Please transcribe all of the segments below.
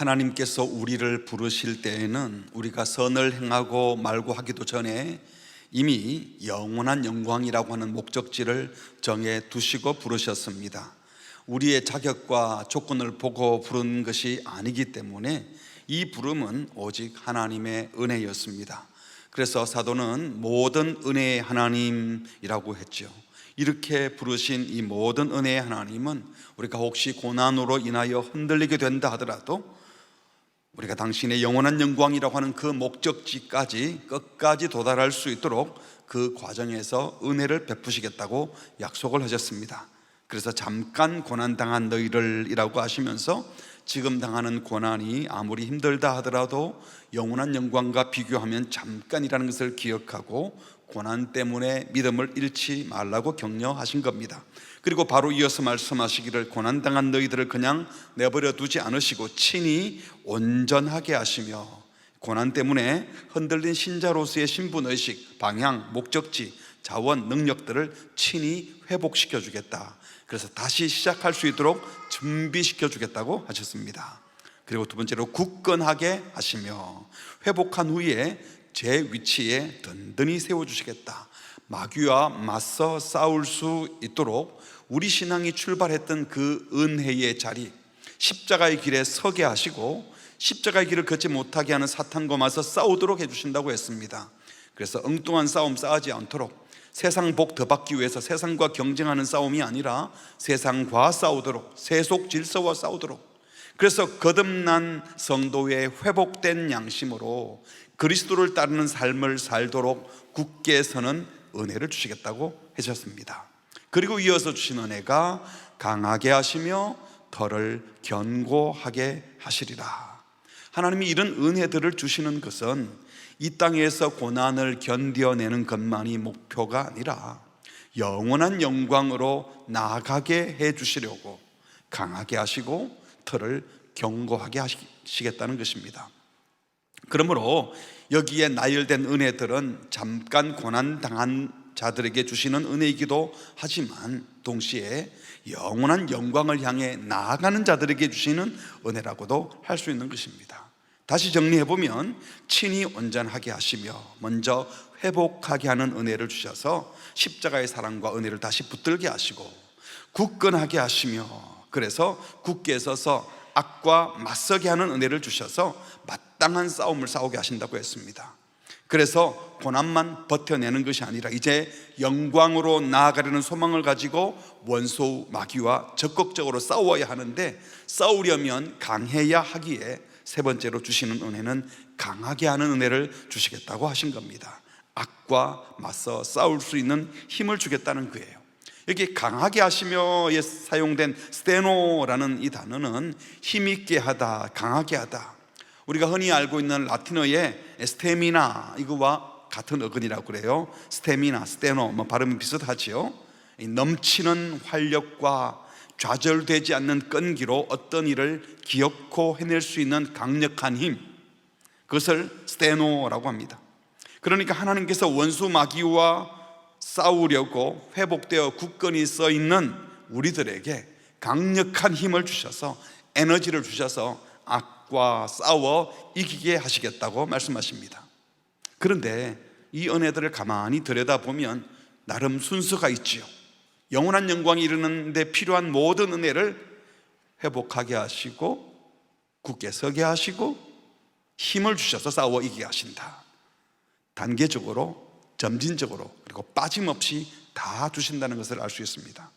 하나님께서 우리를 부르실 때에는 우리가 선을 행하고 말고 하기도 전에 이미 영원한 영광이라고 하는 목적지를 정해 두시고 부르셨습니다. 우리의 자격과 조건을 보고 부른 것이 아니기 때문에 이 부름은 오직 하나님의 은혜였습니다. 그래서 사도는 모든 은혜의 하나님이라고 했죠. 이렇게 부르신 이 모든 은혜의 하나님은 우리가 혹시 고난으로 인하여 흔들리게 된다 하더라도 우리가 당신의 영원한 영광이라고 하는 그 목적지까지 끝까지 도달할 수 있도록 그 과정에서 은혜를 베푸시겠다고 약속을 하셨습니다. 그래서 잠깐 고난당한 너희를 이라고 하시면서 지금 당하는 고난이 아무리 힘들다 하더라도 영원한 영광과 비교하면 잠깐이라는 것을 기억하고 고난 때문에 믿음을 잃지 말라고 격려하신 겁니다. 그리고 바로 이어서 말씀하시기를 고난당한 너희들을 그냥 내버려 두지 않으시고 친히 온전하게 하시며 고난 때문에 흔들린 신자로서의 신분의식, 방향, 목적지, 자원, 능력들을 친히 회복시켜 주겠다. 그래서 다시 시작할 수 있도록 준비시켜 주겠다고 하셨습니다. 그리고 두 번째로 굳건하게 하시며 회복한 후에 제 위치에 든든히 세워주시겠다. 마귀와 맞서 싸울 수 있도록 우리 신앙이 출발했던 그 은혜의 자리, 십자가의 길에 서게 하시고 십자가의 길을 걷지 못하게 하는 사탄과 맞서 싸우도록 해주신다고 했습니다. 그래서 엉뚱한 싸움 싸우지 않도록 세상 복 더 받기 위해서 세상과 경쟁하는 싸움이 아니라 세상과 싸우도록, 세속 질서와 싸우도록, 그래서 거듭난 성도의 회복된 양심으로 그리스도를 따르는 삶을 살도록 굳게 서는 은혜를 주시겠다고 하셨습니다. 그리고 이어서 주신 은혜가 강하게 하시며 털을 견고하게 하시리라. 하나님이 이런 은혜들을 주시는 것은 이 땅에서 고난을 견뎌내는 것만이 목표가 아니라 영원한 영광으로 나아가게 해 주시려고 강하게 하시고 털을 견고하게 하시겠다는 것입니다. 그러므로 여기에 나열된 은혜들은 잠깐 고난당한 자들에게 주시는 은혜이기도 하지만 동시에 영원한 영광을 향해 나아가는 자들에게 주시는 은혜라고도 할 수 있는 것입니다. 다시 정리해보면 친히 온전하게 하시며 먼저 회복하게 하는 은혜를 주셔서 십자가의 사랑과 은혜를 다시 붙들게 하시고 굳건하게 하시며 그래서 굳게 서서 악과 맞서게 하는 은혜를 주셔서 마땅한 싸움을 싸우게 하신다고 했습니다. 그래서 고난만 버텨내는 것이 아니라 이제 영광으로 나아가려는 소망을 가지고 원수 마귀와 적극적으로 싸워야 하는데 싸우려면 강해야 하기에 세 번째로 주시는 은혜는 강하게 하는 은혜를 주시겠다고 하신 겁니다. 악과 맞서 싸울 수 있는 힘을 주겠다는 거예요. 여기 강하게 하시며에 사용된 스테노라는 이 단어는 힘있게 하다, 강하게 하다. 우리가 흔히 알고 있는 라틴어의 스테미나 이거와 같은 어근이라고 그래요. 스테미나, 스테노 발음이 비슷하지요. 넘치는 활력과 좌절되지 않는 끈기로 어떤 일을 기어코 해낼 수 있는 강력한 힘, 그것을 스테노라고 합니다. 그러니까 하나님께서 원수 마귀와 싸우려고 회복되어 굳건히 서 있는 우리들에게 강력한 힘을 주셔서 에너지를 주셔서 악과 싸워 이기게 하시겠다고 말씀하십니다. 그런데 이 은혜들을 가만히 들여다보면 나름 순서가 있지요. 영원한 영광이 이르는데 필요한 모든 은혜를 회복하게 하시고 굳게 서게 하시고 힘을 주셔서 싸워 이기게 하신다. 단계적으로, 점진적으로, 그리고 빠짐없이 다 주신다는 것을 알 수 있습니다.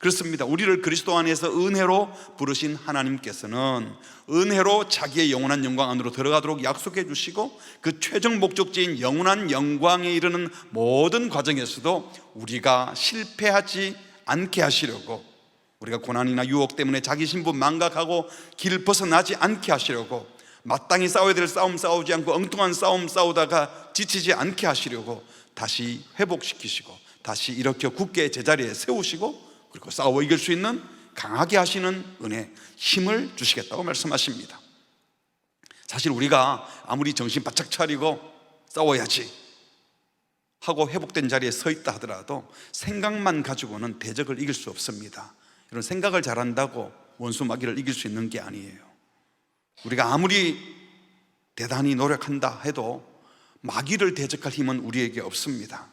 그렇습니다. 우리를 그리스도 안에서 은혜로 부르신 하나님께서는 은혜로 자기의 영원한 영광 안으로 들어가도록 약속해 주시고 그 최종 목적지인 영원한 영광에 이르는 모든 과정에서도 우리가 실패하지 않게 하시려고, 우리가 고난이나 유혹 때문에 자기 신분 망각하고 길 벗어나지 않게 하시려고, 마땅히 싸워야 될 싸움 싸우지 않고 엉뚱한 싸움 싸우다가 지치지 않게 하시려고 다시 회복시키시고 다시 이렇게 굳게 제자리에 세우시고 그리고 싸워 이길 수 있는 강하게 하시는 은혜, 힘을 주시겠다고 말씀하십니다. 사실 우리가 아무리 정신 바짝 차리고 싸워야지 하고 회복된 자리에 서 있다 하더라도 생각만 가지고는 대적을 이길 수 없습니다. 이런 생각을 잘한다고 원수 마귀를 이길 수 있는 게 아니에요. 우리가 아무리 대단히 노력한다 해도 마귀를 대적할 힘은 우리에게 없습니다.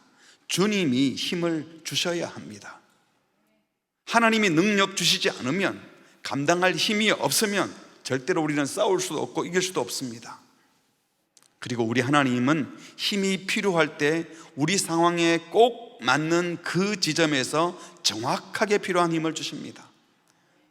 주님이 힘을 주셔야 합니다. 하나님이 능력 주시지 않으면, 감당할 힘이 없으면 절대로 우리는 싸울 수도 없고 이길 수도 없습니다. 그리고 우리 하나님은 힘이 필요할 때 우리 상황에 꼭 맞는 그 지점에서 정확하게 필요한 힘을 주십니다.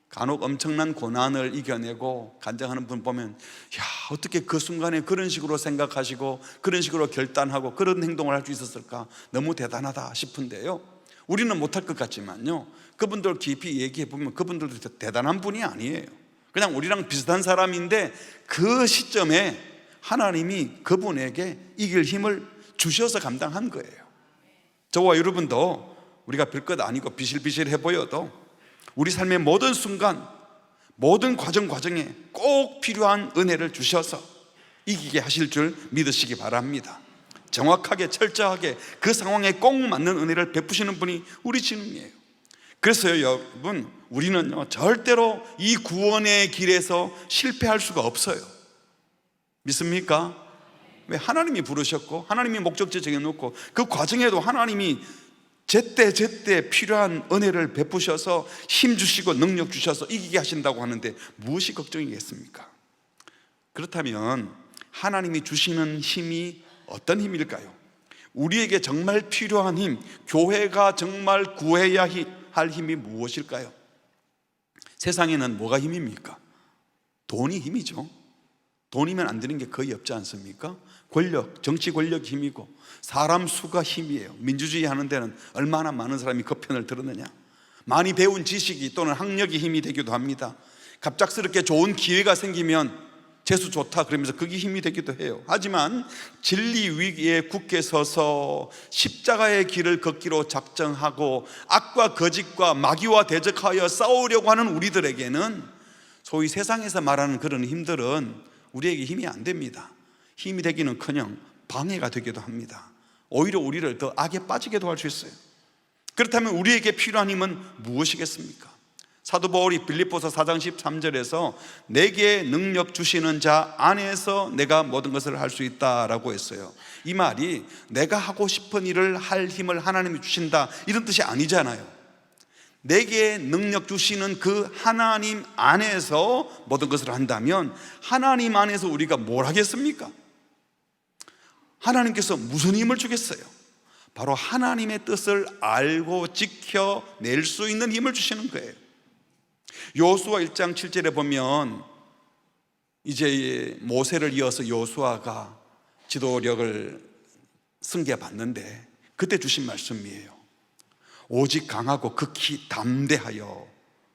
간혹 엄청난 고난을 이겨내고 간증하는 분 보면, 야, 어떻게 그 순간에 그런 식으로 생각하시고 그런 식으로 결단하고 그런 행동을 할 수 있었을까? 너무 대단하다 싶은데요, 우리는 못할 것 같지만요, 그분들 깊이 얘기해 보면 그분들도 대단한 분이 아니에요. 그냥 우리랑 비슷한 사람인데 그 시점에 하나님이 그분에게 이길 힘을 주셔서 감당한 거예요. 저와 여러분도 우리가 별것 아니고 비실비실해 보여도 우리 삶의 모든 순간, 모든 과정에 꼭 필요한 은혜를 주셔서 이기게 하실 줄 믿으시기 바랍니다. 정확하게 철저하게 그 상황에 꼭 맞는 은혜를 베푸시는 분이 우리 주님이에요. 그래서요, 여러분, 우리는요 절대로 이 구원의 길에서 실패할 수가 없어요. 믿습니까? 왜? 하나님이 부르셨고 하나님이 목적지 정해놓고 그 과정에도 하나님이 제때 필요한 은혜를 베푸셔서 힘 주시고 능력 주셔서 이기게 하신다고 하는데 무엇이 걱정이겠습니까? 그렇다면 하나님이 주시는 힘이 어떤 힘일까요? 우리에게 정말 필요한 힘, 교회가 정말 구해야 할 힘이 무엇일까요? 세상에는 뭐가 힘입니까? 돈이 힘이죠. 돈이면 안 되는 게 거의 없지 않습니까? 권력, 정치 권력이 힘이고 사람 수가 힘이에요. 민주주의 하는 데는 얼마나 많은 사람이 그 편을 들었느냐. 많이 배운 지식이 또는 학력이 힘이 되기도 합니다. 갑작스럽게 좋은 기회가 생기면 재수 좋다 그러면서 그게 힘이 되기도 해요. 하지만 진리 위기에 굳게 서서 십자가의 길을 걷기로 작정하고 악과 거짓과 마귀와 대적하여 싸우려고 하는 우리들에게는 소위 세상에서 말하는 그런 힘들은 우리에게 힘이 안 됩니다. 힘이 되기는커녕 방해가 되기도 합니다. 오히려 우리를 더 악에 빠지게도 할 수 있어요. 그렇다면 우리에게 필요한 힘은 무엇이겠습니까? 사도 바울이 빌립보서 4장 13절에서 내게 능력 주시는 자 안에서 내가 모든 것을 할 수 있다라고 했어요. 이 말이 내가 하고 싶은 일을 할 힘을 하나님이 주신다 이런 뜻이 아니잖아요. 내게 능력 주시는 그 하나님 안에서 모든 것을 한다면 하나님 안에서 우리가 뭘 하겠습니까? 하나님께서 무슨 힘을 주겠어요? 바로 하나님의 뜻을 알고 지켜낼 수 있는 힘을 주시는 거예요. 여호수아 1장 7절에 보면 이제 모세를 이어서 여호수아가 지도력을 승계받는데 그때 주신 말씀이에요. 오직 강하고 극히 담대하여,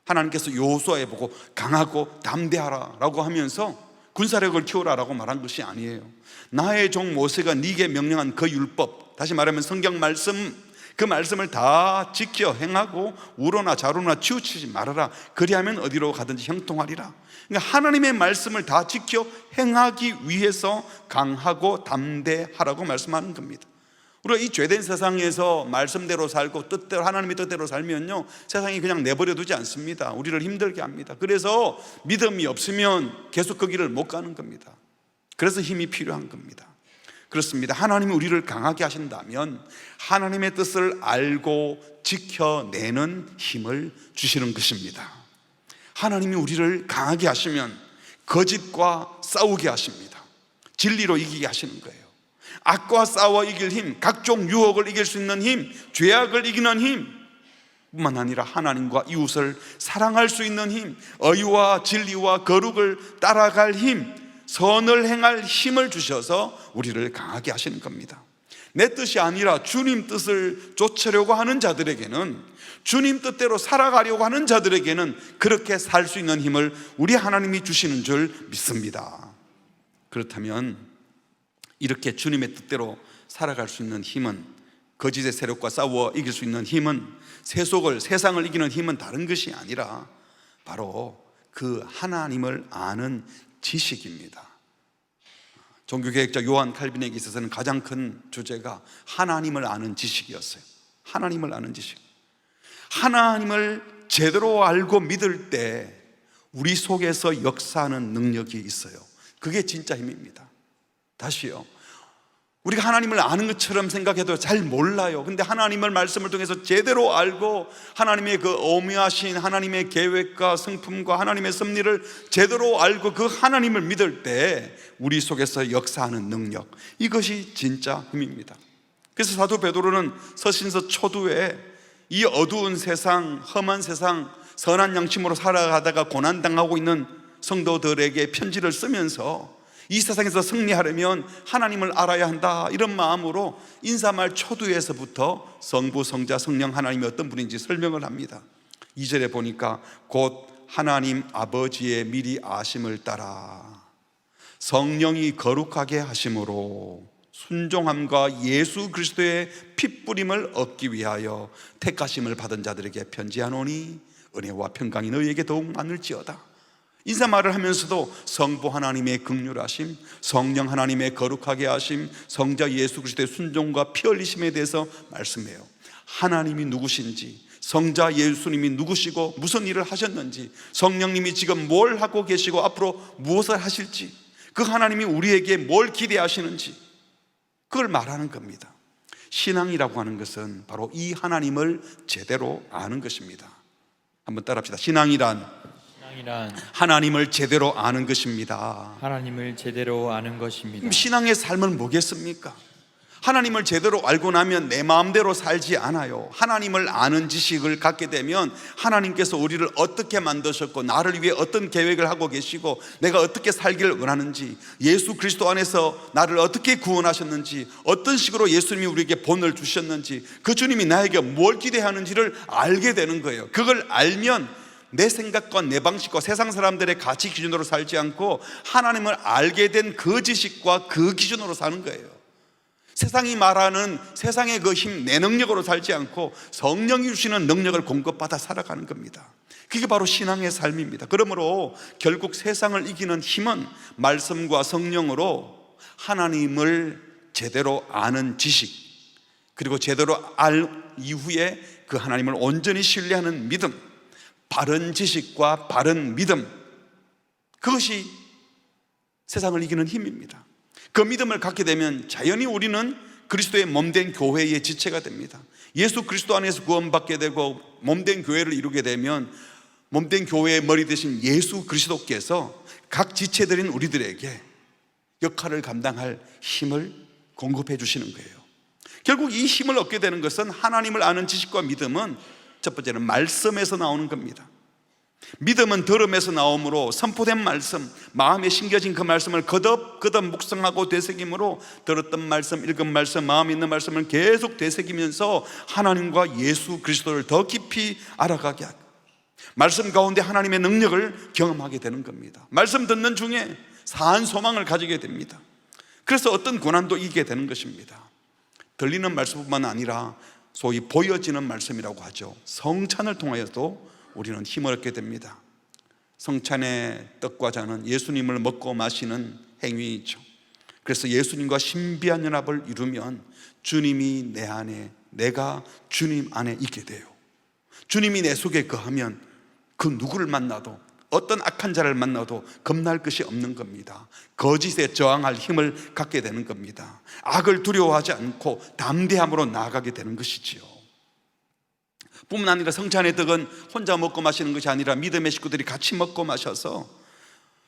하나님께서 여호수아에 보고 강하고 담대하라 라고 하면서 군사력을 키우라라고 말한 것이 아니에요. 나의 종 모세가 네게 명령한 그 율법, 다시 말하면 성경 말씀, 그 말씀을 다 지켜 행하고 우로나 좌로나 치우치지 말아라. 그리하면 어디로 가든지 형통하리라. 그러니까 하나님의 말씀을 다 지켜 행하기 위해서 강하고 담대하라고 말씀하는 겁니다. 우리가 이 죄된 세상에서 말씀대로 살고 뜻대로, 하나님의 뜻대로 살면요, 세상이 그냥 내버려 두지 않습니다. 우리를 힘들게 합니다. 그래서 믿음이 없으면 계속 그 길을 못 가는 겁니다. 그래서 힘이 필요한 겁니다. 그렇습니다. 하나님이 우리를 강하게 하신다면 하나님의 뜻을 알고 지켜내는 힘을 주시는 것입니다. 하나님이 우리를 강하게 하시면 거짓과 싸우게 하십니다. 진리로 이기게 하시는 거예요. 악과 싸워 이길 힘, 각종 유혹을 이길 수 있는 힘, 죄악을 이기는 힘 뿐만 아니라 하나님과 이웃을 사랑할 수 있는 힘, 의와 진리와 거룩을 따라갈 힘, 선을 행할 힘을 주셔서 우리를 강하게 하시는 겁니다. 내 뜻이 아니라 주님 뜻을 쫓으려고 하는 자들에게는, 주님 뜻대로 살아가려고 하는 자들에게는 그렇게 살 수 있는 힘을 우리 하나님이 주시는 줄 믿습니다. 그렇다면 이렇게 주님의 뜻대로 살아갈 수 있는 힘은, 거짓의 세력과 싸워 이길 수 있는 힘은, 세상을 이기는 힘은 다른 것이 아니라 바로 그 하나님을 아는 지식입니다. 종교개혁자 요한 칼빈에게 있어서는 가장 큰 주제가 하나님을 아는 지식이었어요. 하나님을 아는 지식. 하나님을 제대로 알고 믿을 때 우리 속에서 역사하는 능력이 있어요. 그게 진짜 힘입니다. 다시요, 우리가 하나님을 아는 것처럼 생각해도 잘 몰라요. 근데 하나님의 말씀을 통해서 제대로 알고 하나님의 그 오묘하신 하나님의 계획과 성품과 하나님의 섭리를 제대로 알고 그 하나님을 믿을 때 우리 속에서 역사하는 능력, 이것이 진짜 힘입니다. 그래서 사도 베드로는 서신서 초두에 이 어두운 세상, 험한 세상, 선한 양심으로 살아가다가 고난당하고 있는 성도들에게 편지를 쓰면서 이 세상에서 승리하려면 하나님을 알아야 한다, 이런 마음으로 인사말 초두에서부터 성부, 성자, 성령 하나님이 어떤 분인지 설명을 합니다. 2절에 보니까 곧 하나님 아버지의 미리 아심을 따라 성령이 거룩하게 하심으로 순종함과 예수 그리스도의 핏부림을 얻기 위하여 택하심을 받은 자들에게 편지하노니 은혜와 평강이 너희에게 더욱 많을지어다. 인사말을 하면서도 성부 하나님의 긍휼하심, 성령 하나님의 거룩하게 하심, 성자 예수 그리스도의 순종과 피 흘리심에 대해서 말씀해요. 하나님이 누구신지, 성자 예수님이 누구시고 무슨 일을 하셨는지, 성령님이 지금 뭘 하고 계시고 앞으로 무엇을 하실지, 그 하나님이 우리에게 뭘 기대하시는지, 그걸 말하는 겁니다. 신앙이라고 하는 것은 바로 이 하나님을 제대로 아는 것입니다. 한번 따라합시다. 신앙이란 하나님을 제대로 아는 것입니다. 하나님을 제대로 아는 것입니다. 신앙의 삶은 뭐겠습니까? 하나님을 제대로 알고 나면 내 마음대로 살지 않아요. 하나님을 아는 지식을 갖게 되면 하나님께서 우리를 어떻게 만드셨고 나를 위해 어떤 계획을 하고 계시고 내가 어떻게 살기를 원하는지, 예수 그리스도 안에서 나를 어떻게 구원하셨는지, 어떤 식으로 예수님이 우리에게 본을 주셨는지, 그 주님이 나에게 뭘 기대하는지를 알게 되는 거예요. 그걸 알면 내 생각과 내 방식과 세상 사람들의 가치 기준으로 살지 않고 하나님을 알게 된 그 지식과 그 기준으로 사는 거예요. 세상이 말하는 세상의 그 힘, 내 능력으로 살지 않고 성령이 주시는 능력을 공급받아 살아가는 겁니다. 그게 바로 신앙의 삶입니다. 그러므로 결국 세상을 이기는 힘은 말씀과 성령으로 하나님을 제대로 아는 지식, 그리고 제대로 알 이후에 그 하나님을 온전히 신뢰하는 믿음, 바른 지식과 바른 믿음, 그것이 세상을 이기는 힘입니다. 그 믿음을 갖게 되면 자연히 우리는 그리스도의 몸된 교회의 지체가 됩니다. 예수 그리스도 안에서 구원받게 되고 몸된 교회를 이루게 되면 몸된 교회의 머리 되신 예수 그리스도께서 각 지체들인 우리들에게 역할을 감당할 힘을 공급해 주시는 거예요. 결국 이 힘을 얻게 되는 것은, 하나님을 아는 지식과 믿음은 첫 번째는 말씀에서 나오는 겁니다. 믿음은 들음에서 나오므로 선포된 말씀, 마음에 심겨진 그 말씀을 거듭 묵상하고 되새김으로 들었던 말씀, 읽은 말씀, 마음에 있는 말씀을 계속 되새기면서 하나님과 예수 그리스도를 더 깊이 알아가게 하고 말씀 가운데 하나님의 능력을 경험하게 되는 겁니다. 말씀 듣는 중에 사한 소망을 가지게 됩니다. 그래서 어떤 고난도 이기게 되는 것입니다. 들리는 말씀뿐만 아니라 소위 보여지는 말씀이라고 하죠. 성찬을 통하여도 우리는 힘을 얻게 됩니다. 성찬의 떡과 잔은 예수님을 먹고 마시는 행위이죠. 그래서 예수님과 신비한 연합을 이루면 주님이 내 안에, 내가 주님 안에 있게 돼요. 주님이 내 속에 거하면 그 누구를 만나도, 어떤 악한 자를 만나도 겁날 것이 없는 겁니다. 거짓에 저항할 힘을 갖게 되는 겁니다. 악을 두려워하지 않고 담대함으로 나아가게 되는 것이지요. 뿐만 아니라 성찬의 떡은 혼자 먹고 마시는 것이 아니라 믿음의 식구들이 같이 먹고 마셔서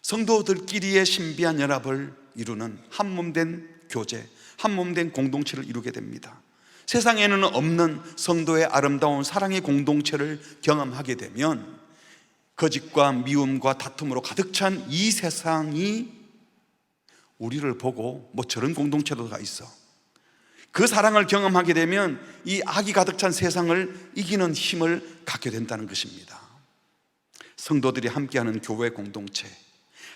성도들끼리의 신비한 연합을 이루는 한몸된 교제, 한몸된 공동체를 이루게 됩니다. 세상에는 없는 성도의 아름다운 사랑의 공동체를 경험하게 되면 거짓과 미움과 다툼으로 가득 찬 이 세상이 우리를 보고 뭐 저런 공동체도 다 있어, 그 사랑을 경험하게 되면 이 악이 가득 찬 세상을 이기는 힘을 갖게 된다는 것입니다. 성도들이 함께하는 교회 공동체,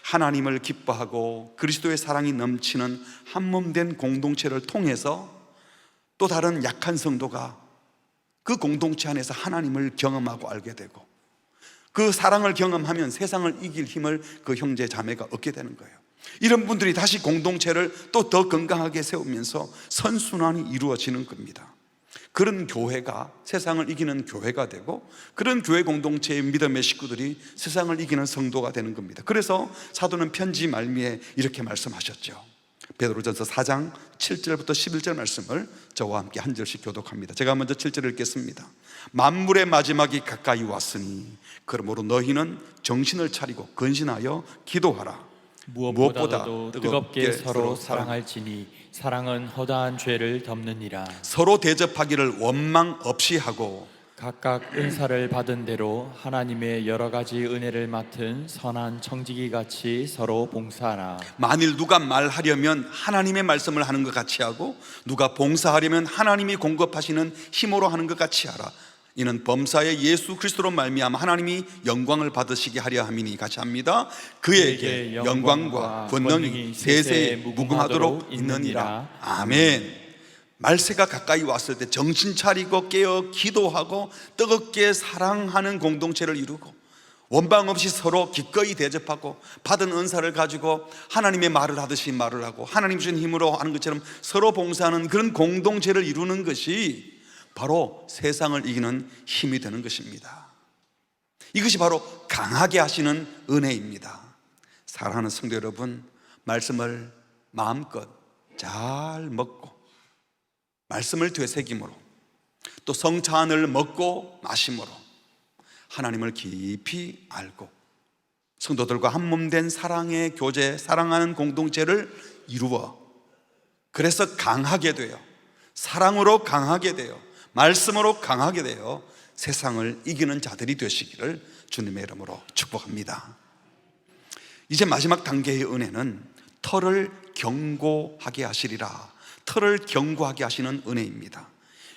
하나님을 기뻐하고 그리스도의 사랑이 넘치는 한몸된 공동체를 통해서 또 다른 약한 성도가 그 공동체 안에서 하나님을 경험하고 알게 되고, 그 사랑을 경험하면 세상을 이길 힘을 그 형제 자매가 얻게 되는 거예요. 이런 분들이 다시 공동체를 또 더 건강하게 세우면서 선순환이 이루어지는 겁니다. 그런 교회가 세상을 이기는 교회가 되고, 그런 교회 공동체의 믿음의 식구들이 세상을 이기는 성도가 되는 겁니다. 그래서 사도는 편지 말미에 이렇게 말씀하셨죠. 베드로전서 4장 7절부터 11절 말씀을 저와 함께 한 절씩 교독합니다. 제가 먼저 7절을 읽겠습니다. 만물의 마지막이 가까이 왔으니 그러므로 너희는 정신을 차리고 근신하여 기도하라. 무엇보다도 뜨겁게 서로 사랑할지니 사랑은 허다한 죄를 덮느니라. 서로 대접하기를 원망 없이 하고 각각 은사를 받은 대로 하나님의 여러 가지 은혜를 맡은 선한 청지기 같이 서로 봉사하라. 만일 누가 말하려면 하나님의 말씀을 하는 것 같이 하고, 누가 봉사하려면 하나님이 공급하시는 힘으로 하는 것 같이 하라. 이는 범사에 예수 그리스도로 말미암아 하나님이 영광을 받으시게 하려 함이니. 같이 합니다. 그에게 영광과 권능이 세세에 무궁하도록 있느니라. 아멘. 말세가 가까이 왔을 때 정신 차리고 깨어 기도하고 뜨겁게 사랑하는 공동체를 이루고, 원방 없이 서로 기꺼이 대접하고, 받은 은사를 가지고 하나님의 말을 하듯이 말을 하고 하나님 주신 힘으로 하는 것처럼 서로 봉사하는 그런 공동체를 이루는 것이 바로 세상을 이기는 힘이 되는 것입니다. 이것이 바로 강하게 하시는 은혜입니다. 사랑하는 성도 여러분, 말씀을 마음껏 잘 먹고 말씀을 되새김으로, 또 성찬을 먹고 마심으로 하나님을 깊이 알고 성도들과 한몸된 사랑의 교제, 사랑하는 공동체를 이루어, 그래서 강하게 되어, 사랑으로 강하게 되어, 말씀으로 강하게 되어 세상을 이기는 자들이 되시기를 주님의 이름으로 축복합니다. 이제 마지막 단계의 은혜는 터를 견고하게 하시리라. 터를 견고하게 하시는 은혜입니다.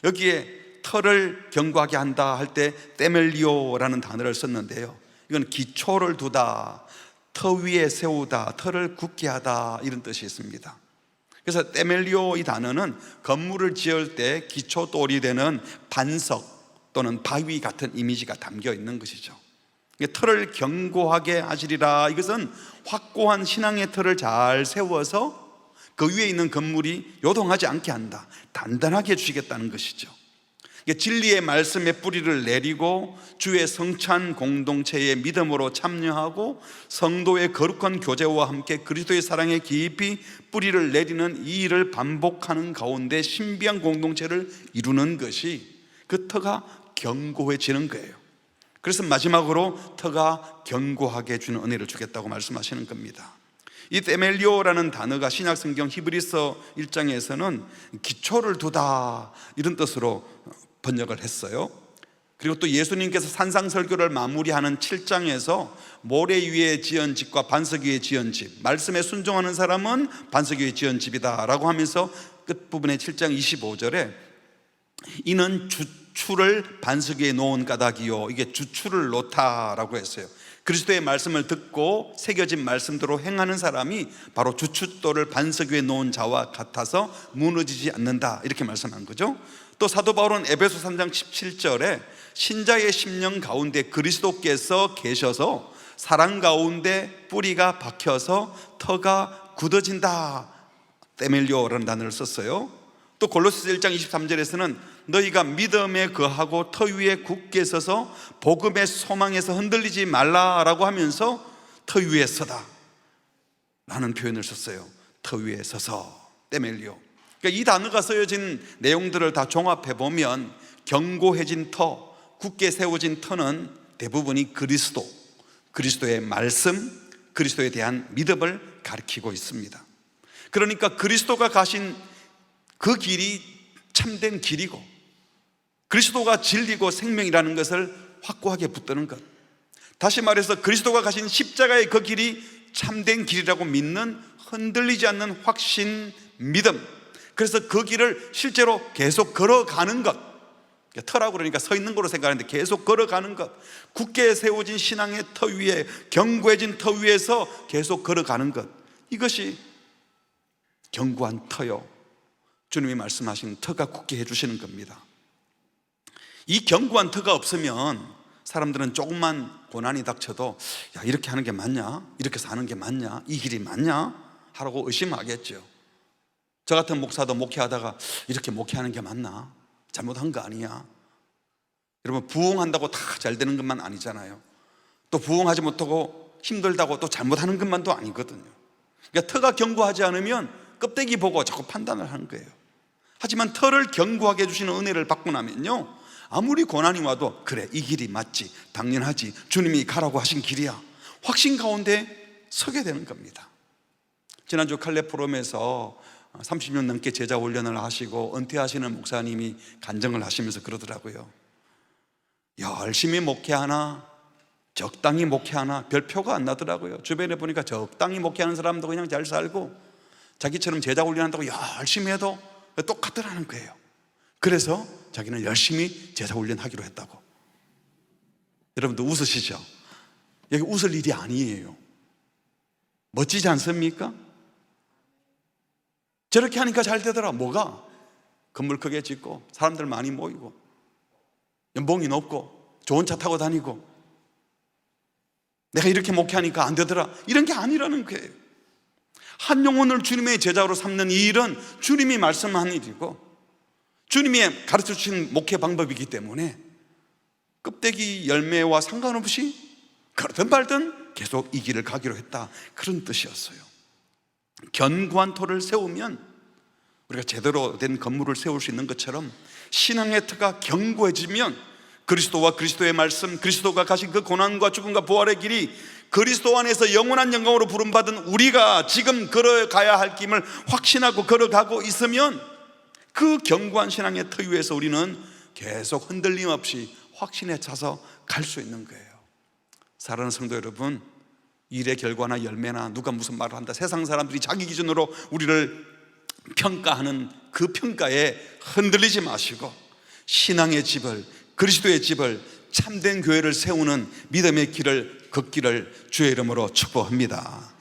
여기에 터를 견고하게 한다 할 때 때멜리오라는 단어를 썼는데요, 이건 기초를 두다, 터 위에 세우다, 터를 굳게 하다, 이런 뜻이 있습니다. 그래서 때멜리오 이 단어는 건물을 지을 때 기초 돌이 되는 반석 또는 바위 같은 이미지가 담겨 있는 것이죠. 터를 견고하게 하시리라, 이것은 확고한 신앙의 터를 잘 세워서 그 위에 있는 건물이 요동하지 않게 한다, 단단하게 해주시겠다는 것이죠. 진리의 말씀에 뿌리를 내리고 주의 성찬 공동체의 믿음으로 참여하고 성도의 거룩한 교제와 함께 그리스도의 사랑에 깊이 뿌리를 내리는 이 일을 반복하는 가운데 신비한 공동체를 이루는 것이, 그 터가 견고해지는 거예요. 그래서 마지막으로 터가 견고하게 해주는 은혜를 주겠다고 말씀하시는 겁니다. 이 때멜리오라는 단어가 신약 성경 히브리서 1장에서는 기초를 두다, 이런 뜻으로 번역을 했어요. 그리고 또 예수님께서 산상설교를 마무리하는 7장에서 모래 위에 지은 집과 반석 위에 지은 집, 말씀에 순종하는 사람은 반석 위에 지은 집이다 라고 하면서 끝부분에 7장 25절에 이는 주추를 반석 위에 놓은 까닭이요, 이게 주추를 놓다라고 했어요. 그리스도의 말씀을 듣고 새겨진 말씀대로 행하는 사람이 바로 주춧돌을 반석 위에 놓은 자와 같아서 무너지지 않는다, 이렇게 말씀한 거죠. 또 사도 바울은 에베소 3장 17절에 신자의 심령 가운데 그리스도께서 계셔서 사랑 가운데 뿌리가 박혀서 터가 굳어진다, 때멜리오라는 단어를 썼어요. 또 골로새서 1장 23절에서는 너희가 믿음에 거하고 터 위에 굳게 서서 복음의 소망에서 흔들리지 말라라고 하면서 터 위에 서다 라는 표현을 썼어요. 터 위에 서서, 때멜리오. 그러니까 이 단어가 쓰여진 내용들을 다 종합해 보면 견고해진 터, 굳게 세워진 터는 대부분이 그리스도, 그리스도의 말씀, 그리스도에 대한 믿음을 가리키고 있습니다. 그러니까 그리스도가 가신 그 길이 참된 길이고 그리스도가 진리고 생명이라는 것을 확고하게 붙드는 것, 다시 말해서 그리스도가 가신 십자가의 그 길이 참된 길이라고 믿는 흔들리지 않는 확신, 믿음, 그래서 그 길을 실제로 계속 걸어가는 것, 터라고 그러니까 서 있는 거로 생각하는데 계속 걸어가는 것, 굳게 세워진 신앙의 터 위에, 견고해진 터 위에서 계속 걸어가는 것, 이것이 견고한 터요, 주님이 말씀하신 터가 굳게 해주시는 겁니다. 이 견고한 터가 없으면 사람들은 조금만 고난이 닥쳐도 야, 이렇게 하는 게 맞냐? 이렇게 사는 게 맞냐? 이 길이 맞냐? 하라고 의심하겠죠. 저 같은 목사도 목회하다가 이렇게 목회하는 게 맞나? 잘못한 거 아니야. 여러분, 부흥한다고 다 잘 되는 것만 아니잖아요. 또 부흥하지 못하고 힘들다고 또 잘못하는 것만도 아니거든요. 그러니까 터가 견고하지 않으면 껍데기 보고 자꾸 판단을 하는 거예요. 하지만 터를 견고하게 해주시는 은혜를 받고 나면요, 아무리 고난이 와도 그래, 이 길이 맞지, 당연하지, 주님이 가라고 하신 길이야, 확신 가운데 서게 되는 겁니다. 지난주 칼레 포럼에서 30년 넘게 제자 훈련을 하시고 은퇴하시는 목사님이 간증을 하시면서 그러더라고요. 열심히 목회하나 적당히 목회하나 별표가 안 나더라고요. 주변에 보니까 적당히 목회하는 사람도 그냥 잘 살고, 자기처럼 제자 훈련한다고 열심히 해도 똑같더라는 거예요. 그래서 자기는 열심히 제자 훈련하기로 했다고. 여러분도 웃으시죠? 여기 웃을 일이 아니에요. 멋지지 않습니까? 저렇게 하니까 잘 되더라. 뭐가? 건물 크게 짓고 사람들 많이 모이고 연봉이 높고 좋은 차 타고 다니고, 내가 이렇게 목회하니까 안 되더라, 이런 게 아니라는 거예요. 한 영혼을 주님의 제자로 삼는 이 일은 주님이 말씀한 일이고 주님이 가르쳐 주신 목회 방법이기 때문에 껍데기 열매와 상관없이 그러든 말든 계속 이 길을 가기로 했다, 그런 뜻이었어요. 견고한 터를 세우면 우리가 제대로 된 건물을 세울 수 있는 것처럼 신앙의 터가 견고해지면 그리스도와 그리스도의 말씀, 그리스도가 가신 그 고난과 죽음과 부활의 길이 그리스도 안에서 영원한 영광으로 부름받은 우리가 지금 걸어가야 할 길을 확신하고 걸어가고 있으면 그 견고한 신앙의 터 위에서 우리는 계속 흔들림 없이 확신에 차서 갈 수 있는 거예요. 사랑하는 성도 여러분, 일의 결과나 열매나 누가 무슨 말을 한다, 세상 사람들이 자기 기준으로 우리를 평가하는 그 평가에 흔들리지 마시고 신앙의 집을, 그리스도의 집을, 참된 교회를 세우는 믿음의 길을 걷기를 주의 이름으로 축복합니다.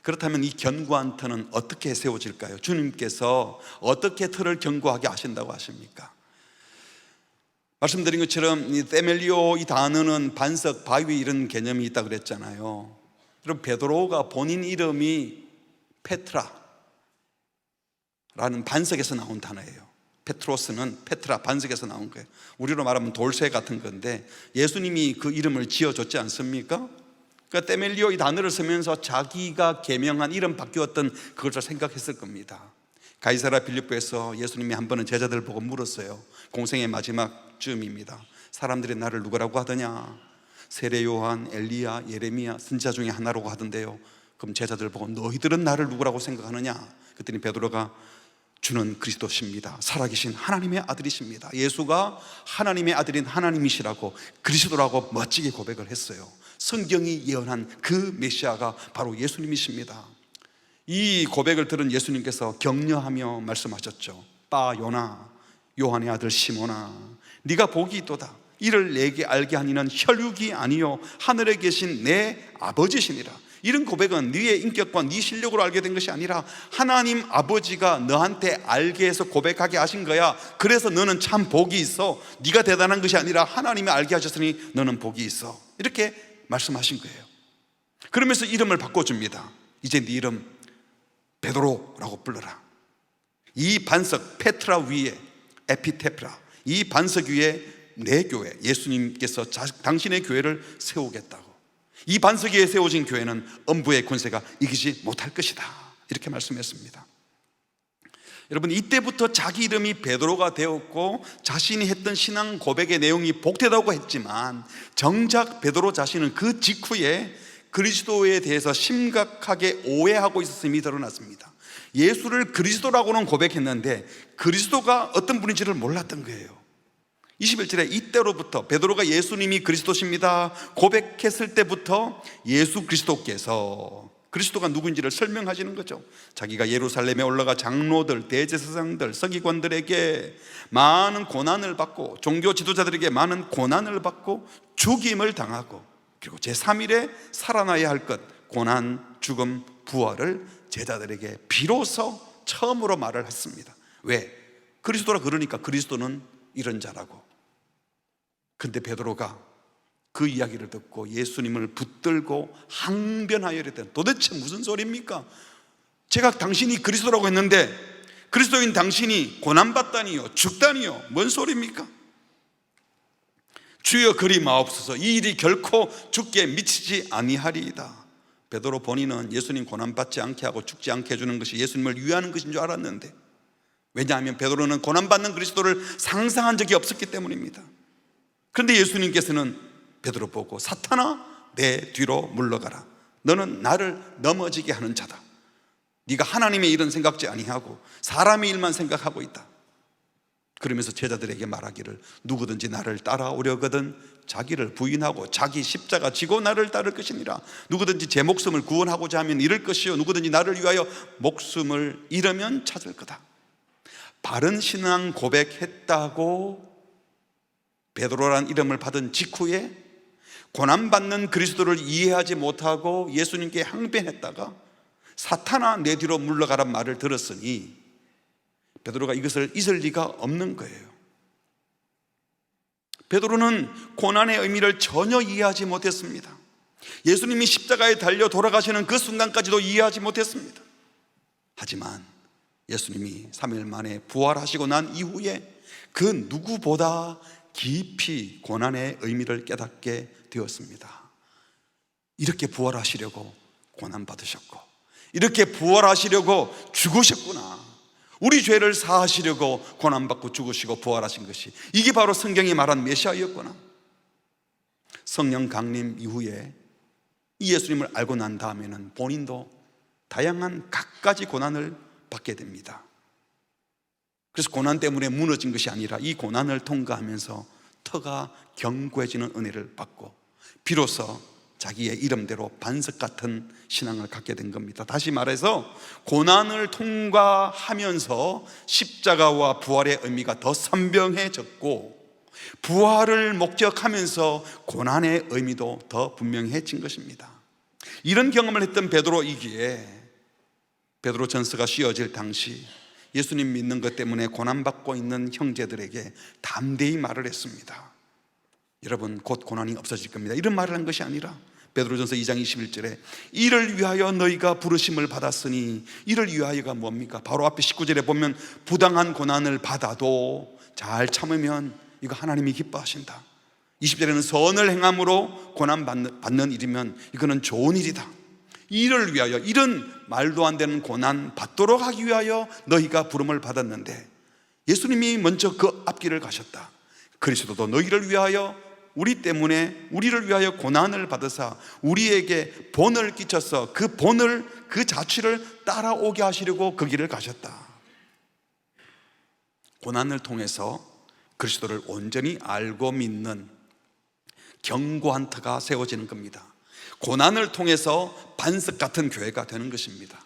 그렇다면 이 견고한 터는 어떻게 세워질까요? 주님께서 어떻게 터를 견고하게 하신다고 하십니까? 말씀드린 것처럼 이 데멜리오, 이 단어는 반석, 바위 이런 개념이 있다고 그랬잖아요. 여러분, 베드로가 본인 이름이 페트라라는 반석에서 나온 단어예요. 페트로스는 페트라, 반석에서 나온 거예요. 우리로 말하면 돌쇠 같은 건데 예수님이 그 이름을 지어줬지 않습니까? 그러니까 데멜리오 이 단어를 쓰면서 자기가 개명한 이름 바뀌었던 그것을 생각했을 겁니다. 가이사랴 빌립보에서 예수님이 한 번은 제자들 보고 물었어요. 공생의 마지막 쯤입니다. 사람들이 나를 누구라고 하더냐? 세례 요한, 엘리야, 예레미야, 선지자 중에 하나라고 하던데요. 그럼 제자들 보고 너희들은 나를 누구라고 생각하느냐? 그랬더니 베드로가 주는 그리스도십니다. 살아계신 하나님의 아들이십니다. 예수가 하나님의 아들인 하나님이시라고, 그리스도라고 멋지게 고백을 했어요. 성경이 예언한 그 메시아가 바로 예수님이십니다. 이 고백을 들은 예수님께서 격려하며 말씀하셨죠. 빠 요나, 요한의 아들 시몬아, 네가 복이 있도다. 이를 내게 알게 하니는 혈육이 아니요 하늘에 계신 내 아버지시니라. 이런 고백은 네의 인격과 네 실력으로 알게 된 것이 아니라 하나님 아버지가 너한테 알게 해서 고백하게 하신 거야. 그래서 너는 참 복이 있어. 네가 대단한 것이 아니라 하나님이 알게 하셨으니 너는 복이 있어. 이렇게 말씀하신 거예요. 그러면서 이름을 바꿔줍니다. 이제 네 이름 베드로라고 불러라. 이 반석 페트라 위에, 에피테프라, 이 반석 위에 내 교회, 예수님께서 당신의 교회를 세우겠다고. 이 반석 위에 세워진 교회는 음부의 권세가 이기지 못할 것이다, 이렇게 말씀했습니다. 여러분, 이때부터 자기 이름이 베드로가 되었고 자신이 했던 신앙 고백의 내용이 복되다고 했지만 정작 베드로 자신은 그 직후에 그리스도에 대해서 심각하게 오해하고 있었음이 드러났습니다. 예수를 그리스도라고는 고백했는데 그리스도가 어떤 분인지를 몰랐던 거예요. 21절에 이때로부터 베드로가 예수님이 그리스도십니다 고백했을 때부터 예수 그리스도께서, 그리스도가 누구인지를 설명하시는 거죠. 자기가 예루살렘에 올라가 장로들, 대제사장들, 서기관들에게 많은 고난을 받고 종교 지도자들에게 많은 고난을 받고 죽임을 당하고 그리고 제3일에 살아나야 할 것, 고난, 죽음, 부활을 제자들에게 비로소 처음으로 말을 했습니다. 왜? 그리스도라 그러니까 그리스도는 이런 자라고. 근데 베드로가 그 이야기를 듣고 예수님을 붙들고 항변하여 이랬더니 도대체 무슨 소리입니까? 제가 당신이 그리스도라고 했는데 그리스도인 당신이 고난받다니요 죽다니요 뭔 소리입니까? 주여 그리 마옵소서. 이 일이 결코 죽게 미치지 아니하리이다. 베드로 본인은 예수님 고난받지 않게 하고 죽지 않게 해주는 것이 예수님을 위하는 것인 줄 알았는데, 왜냐하면 베드로는 고난받는 그리스도를 상상한 적이 없었기 때문입니다. 그런데 예수님께서는 베드로 보고 사탄아 내 뒤로 물러가라. 너는 나를 넘어지게 하는 자다. 네가 하나님의 일은 생각지 아니하고 사람의 일만 생각하고 있다. 그러면서 제자들에게 말하기를 누구든지 나를 따라오려거든 자기를 부인하고 자기 십자가 지고 나를 따를 것이니라. 누구든지 제 목숨을 구원하고자 하면 잃을 것이요 누구든지 나를 위하여 목숨을 잃으면 찾을 거다. 바른 신앙 고백했다고 베드로란 이름을 받은 직후에 고난받는 그리스도를 이해하지 못하고 예수님께 항변했다가 사탄아 내 뒤로 물러가란 말을 들었으니 베드로가 이것을 잊을 리가 없는 거예요. 베드로는 고난의 의미를 전혀 이해하지 못했습니다. 예수님이 십자가에 달려 돌아가시는 그 순간까지도 이해하지 못했습니다. 하지만 예수님이 3일 만에 부활하시고 난 이후에 그 누구보다 깊이 고난의 의미를 깨닫게 되었습니다. 이렇게 부활하시려고 고난받으셨고, 이렇게 부활하시려고 죽으셨구나. 우리 죄를 사하시려고 고난받고 죽으시고 부활하신 것이, 이게 바로 성경이 말한 메시아였구나. 성령 강림 이후에 이 예수님을 알고 난 다음에는 본인도 다양한 갖가지 고난을 받게 됩니다. 그래서 고난 때문에 무너진 것이 아니라 이 고난을 통과하면서 터가 견고해지는 은혜를 받고 비로소 자기의 이름대로 반석 같은 신앙을 갖게 된 겁니다. 다시 말해서 고난을 통과하면서 십자가와 부활의 의미가 더 선명해졌고, 부활을 목적하면서 고난의 의미도 더 분명해진 것입니다. 이런 경험을 했던 베드로이기에 베드로전서가 씌어질 당시 예수님 믿는 것 때문에 고난받고 있는 형제들에게 담대히 말을 했습니다. 여러분 곧 고난이 없어질 겁니다. 이런 말을 한 것이 아니라 베드로전서 2장 21절에 이를 위하여 너희가 부르심을 받았으니, 이를 위하여가 뭡니까? 바로 앞에 19절에 보면 부당한 고난을 받아도 잘 참으면 이거 하나님이 기뻐하신다. 20절에는 선을 행함으로 고난받는 일이면 이거는 좋은 일이다. 이를 위하여, 이런 말도 안 되는 고난 받도록 하기 위하여 너희가 부름을 받았는데 예수님이 먼저 그 앞길을 가셨다. 그리스도도 너희를 위하여, 우리 때문에 우리를 위하여 고난을 받으사 우리에게 본을 끼쳐서 그 본을, 그 자취를 따라오게 하시려고 그 길을 가셨다. 고난을 통해서 그리스도를 온전히 알고 믿는 견고한 터가 세워지는 겁니다. 고난을 통해서 반석 같은 교회가 되는 것입니다.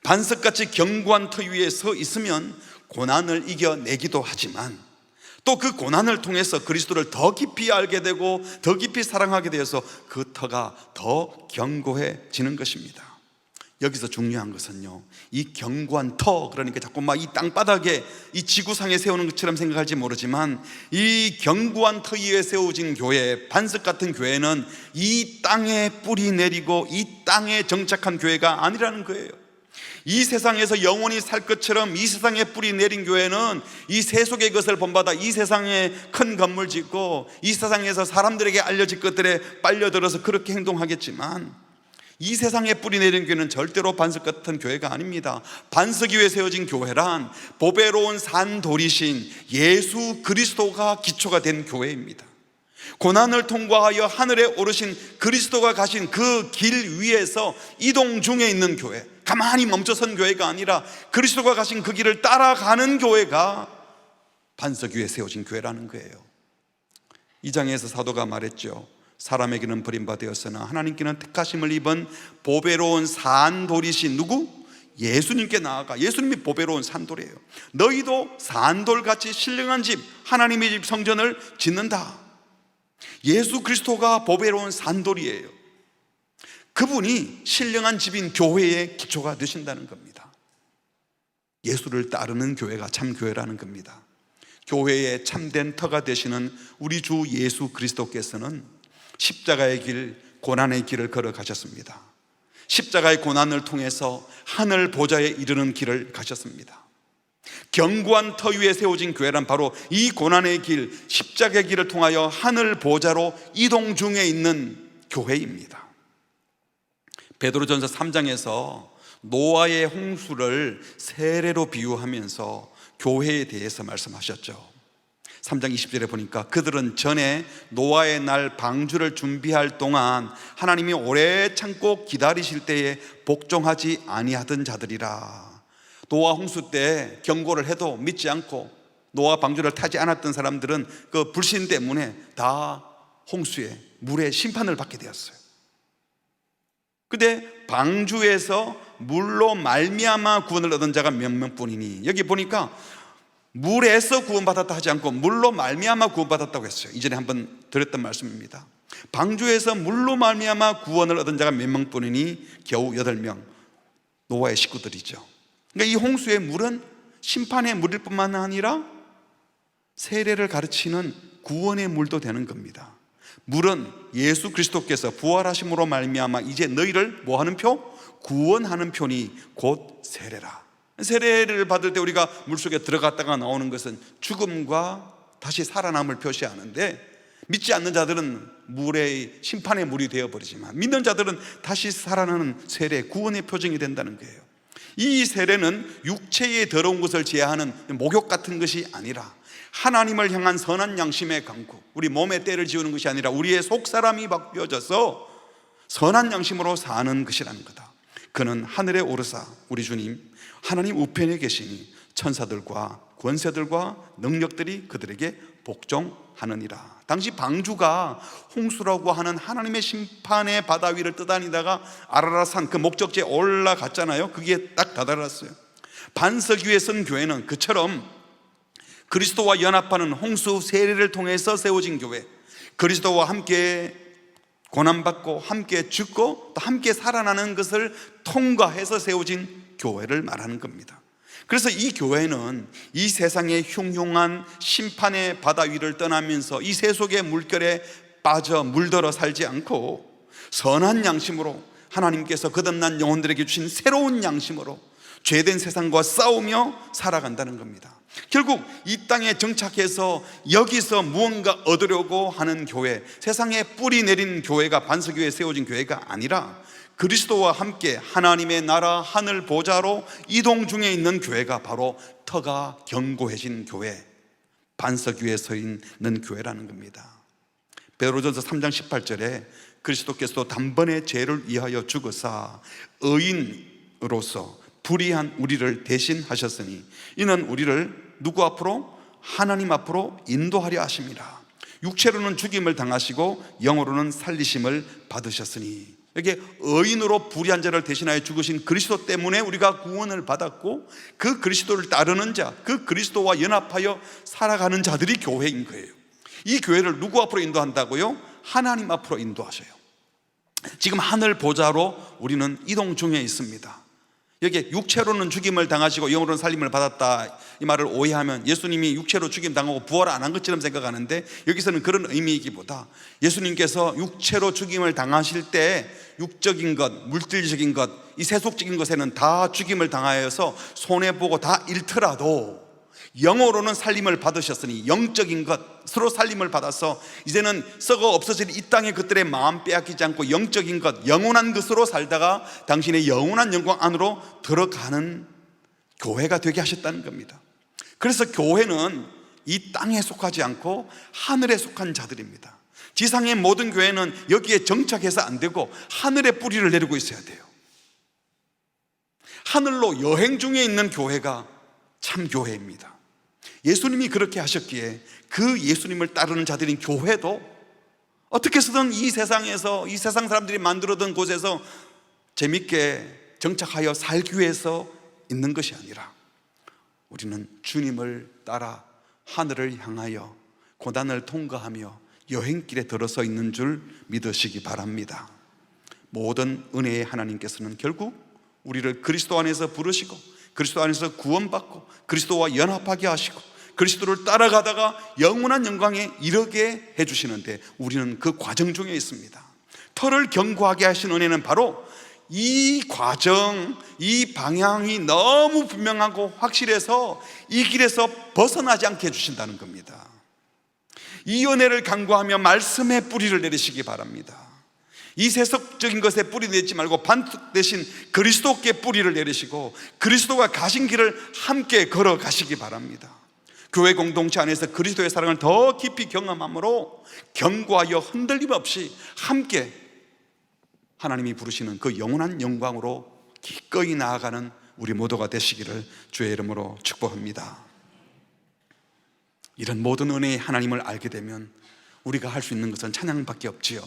반석같이 견고한 터 위에 서 있으면 고난을 이겨내기도 하지만 또 그 고난을 통해서 그리스도를 더 깊이 알게 되고 더 깊이 사랑하게 되어서 그 터가 더 견고해지는 것입니다. 여기서 중요한 것은요, 이 견고한 터, 그러니까 자꾸 막 이 땅바닥에 이 지구상에 세우는 것처럼 생각할지 모르지만 이 견고한 터 위에 세워진 교회, 반석 같은 교회는 이 땅에 뿌리 내리고 이 땅에 정착한 교회가 아니라는 거예요. 이 세상에서 영원히 살 것처럼 이 세상에 뿌리 내린 교회는 이 세속의 것을 본받아 이 세상에 큰 건물 짓고 이 세상에서 사람들에게 알려질 것들에 빨려들어서 그렇게 행동하겠지만, 이 세상에 뿌리 내린 교회는 절대로 반석 같은 교회가 아닙니다. 반석 위에 세워진 교회란 보배로운 산돌이신 예수 그리스도가 기초가 된 교회입니다. 고난을 통과하여 하늘에 오르신 그리스도가 가신 그 길 위에서 이동 중에 있는 교회, 가만히 멈춰선 교회가 아니라 그리스도가 가신 그 길을 따라가는 교회가 반석 위에 세워진 교회라는 거예요. 이 장에서 사도가 말했죠. 사람에게는 버림받았으나 하나님께는 택하심을 입은 보배로운 산돌이신 누구? 예수님께 나아가, 예수님이 보배로운 산돌이에요. 너희도 산돌같이 신령한 집, 하나님의 집 성전을 짓는다. 예수 그리스도가 보배로운 산돌이에요. 그분이 신령한 집인 교회의 기초가 되신다는 겁니다. 예수를 따르는 교회가 참 교회라는 겁니다. 교회의 참된 터가 되시는 우리 주 예수 그리스도께서는 십자가의 길, 고난의 길을 걸어가셨습니다. 십자가의 고난을 통해서 하늘 보좌에 이르는 길을 가셨습니다. 견고한 터 위에 세워진 교회란 바로 이 고난의 길, 십자가의 길을 통하여 하늘 보좌로 이동 중에 있는 교회입니다. 베드로전서 3장에서 노아의 홍수를 세례로 비유하면서 교회에 대해서 말씀하셨죠. 3장 20절에 보니까 그들은 전에 노아의 날 방주를 준비할 동안 하나님이 오래 참고 기다리실 때에 복종하지 아니하던 자들이라. 노아 홍수 때 경고를 해도 믿지 않고 노아 방주를 타지 않았던 사람들은 그 불신 때문에 다 홍수에 물의 심판을 받게 되었어요. 근데 방주에서 물로 말미암아 구원을 얻은 자가 몇 명뿐이니, 여기 보니까 물에서 구원받았다 하지 않고 물로 말미암아 구원받았다고 했어요. 이전에 한번 드렸던 말씀입니다. 방주에서 물로 말미암아 구원을 얻은 자가 몇 명뿐이니 겨우 8명, 노아의 식구들이죠. 그러니까 이 홍수의 물은 심판의 물일 뿐만 아니라 세례를 가르치는 구원의 물도 되는 겁니다. 물은 예수 그리스도께서 부활하심으로 말미암아 이제 너희를 뭐하는 표? 구원하는 표니 곧 세례라. 세례를 받을 때 우리가 물속에 들어갔다가 나오는 것은 죽음과 다시 살아남을 표시하는데, 믿지 않는 자들은 물의 심판의 물이 되어버리지만 믿는 자들은 다시 살아나는 세례, 구원의 표징이 된다는 거예요. 이 세례는 육체의 더러운 것을 제하는 목욕 같은 것이 아니라 하나님을 향한 선한 양심의 강구, 우리 몸에 때를 지우는 것이 아니라 우리의 속사람이 바뀌어져서 선한 양심으로 사는 것이라는 거다. 그는 하늘에 오르사 우리 주님 하나님 우편에 계시니 천사들과 권세들과 능력들이 그들에게 복종하느니라. 당시 방주가 홍수라고 하는 하나님의 심판의 바다 위를 떠다니다가 아라라산 그 목적지에 올라갔잖아요. 그게 딱 다다랐어요. 반석 위에 선 교회는 그처럼 그리스도와 연합하는 홍수 세례를 통해서 세워진 교회, 그리스도와 함께 고난받고 함께 죽고 또 함께 살아나는 것을 통과해서 세워진 교회를 말하는 겁니다. 그래서 이 교회는 이 세상의 흉흉한 심판의 바다 위를 떠나면서 이 세속의 물결에 빠져 물들어 살지 않고 선한 양심으로 하나님께서 거듭난 영혼들에게 주신 새로운 양심으로 죄된 세상과 싸우며 살아간다는 겁니다. 결국 이 땅에 정착해서 여기서 무언가 얻으려고 하는 교회, 세상에 뿌리 내린 교회가 반석 위에 세워진 교회가 아니라 그리스도와 함께 하나님의 나라 하늘 보좌로 이동 중에 있는 교회가 바로 터가 견고해진 교회, 반석 위에 서 있는 교회라는 겁니다. 베드로전서 3장 18절에 그리스도께서도 단번에 죄를 위하여 죽으사 의인으로서 불의한 우리를 대신하셨으니 이는 우리를 누구 앞으로? 하나님 앞으로 인도하려 하심이라. 육체로는 죽임을 당하시고 영으로는 살리심을 받으셨으니, 이게 의인으로 불의한 자를 대신하여 죽으신 그리스도 때문에 우리가 구원을 받았고 그 그리스도를 따르는 자, 그 그리스도와 연합하여 살아가는 자들이 교회인 거예요. 이 교회를 누구 앞으로 인도한다고요? 하나님 앞으로 인도하셔요. 지금 하늘 보좌로 우리는 이동 중에 있습니다. 여기 육체로는 죽임을 당하시고 영으로는 살림을 받았다, 이 말을 오해하면 예수님이 육체로 죽임 당하고 부활 안 한 것처럼 생각하는데, 여기서는 그런 의미이기보다 예수님께서 육체로 죽임을 당하실 때 육적인 것, 물질적인 것, 이 세속적인 것에는 다 죽임을 당하여서 손해보고 다 잃더라도 영으로는 살림을 받으셨으니 영적인 것으로 살림을 받아서 이제는 썩어 없어질 이 땅의 것들의 마음 빼앗기지 않고 영적인 것, 영원한 것으로 살다가 당신의 영원한 영광 안으로 들어가는 교회가 되게 하셨다는 겁니다. 그래서 교회는 이 땅에 속하지 않고 하늘에 속한 자들입니다. 지상의 모든 교회는 여기에 정착해서 안 되고 하늘에 뿌리를 내리고 있어야 돼요. 하늘로 여행 중에 있는 교회가 참 교회입니다. 예수님이 그렇게 하셨기에 그 예수님을 따르는 자들인 교회도 어떻게 해서든 이 세상에서, 이 세상 사람들이 만들어둔 곳에서 재밌게 정착하여 살기 위해서 있는 것이 아니라 우리는 주님을 따라 하늘을 향하여 고난을 통과하며 여행길에 들어서 있는 줄 믿으시기 바랍니다. 모든 은혜의 하나님께서는 결국 우리를 그리스도 안에서 부르시고 그리스도 안에서 구원받고 그리스도와 연합하게 하시고 그리스도를 따라가다가 영원한 영광에 이르게 해주시는데 우리는 그 과정 중에 있습니다. 터를 견고하게 하신 은혜는 바로 이 과정, 이 방향이 너무 분명하고 확실해서 이 길에서 벗어나지 않게 해주신다는 겁니다. 이 은혜를 간구하며 말씀의 뿌리를 내리시기 바랍니다. 이 세속적인 것에 뿌리 내지 말고 반석 대신 그리스도께 뿌리를 내리시고 그리스도가 가신 길을 함께 걸어가시기 바랍니다. 교회 공동체 안에서 그리스도의 사랑을 더 깊이 경험함으로 견고하여 흔들림 없이 함께 하나님이 부르시는 그 영원한 영광으로 기꺼이 나아가는 우리 모두가 되시기를 주의 이름으로 축복합니다. 이런 모든 은혜의 하나님을 알게 되면 우리가 할 수 있는 것은 찬양밖에 없지요.